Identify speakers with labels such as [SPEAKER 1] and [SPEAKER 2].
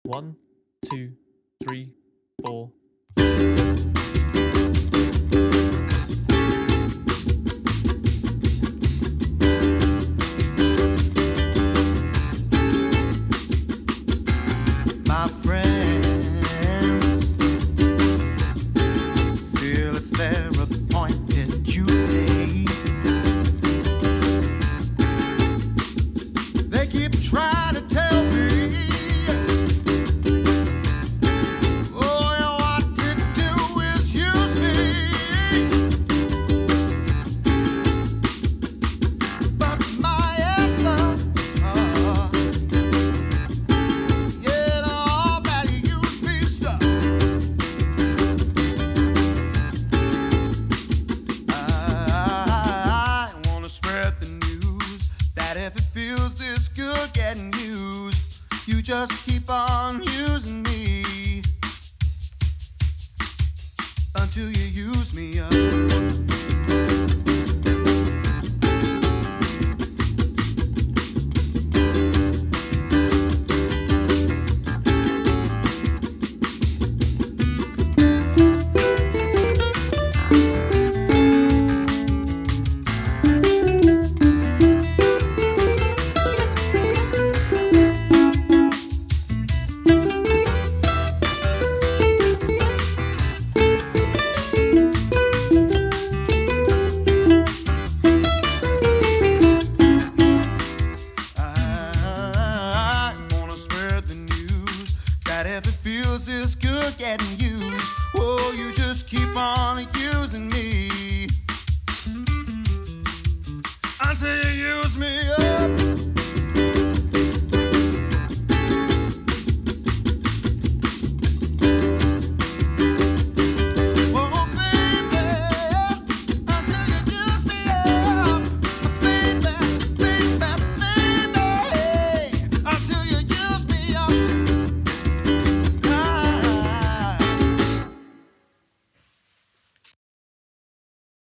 [SPEAKER 1] 1, 2, 3, 4.
[SPEAKER 2] My friends feel it's their appointed duty. They keep trying to tell me what to do is use me. But my answer, all that use me stuff. I wanna spread the news that if it feels this good getting used, you just keep on using me until you use me up. If it feels this good getting used, oh, you just keep on using me until you use me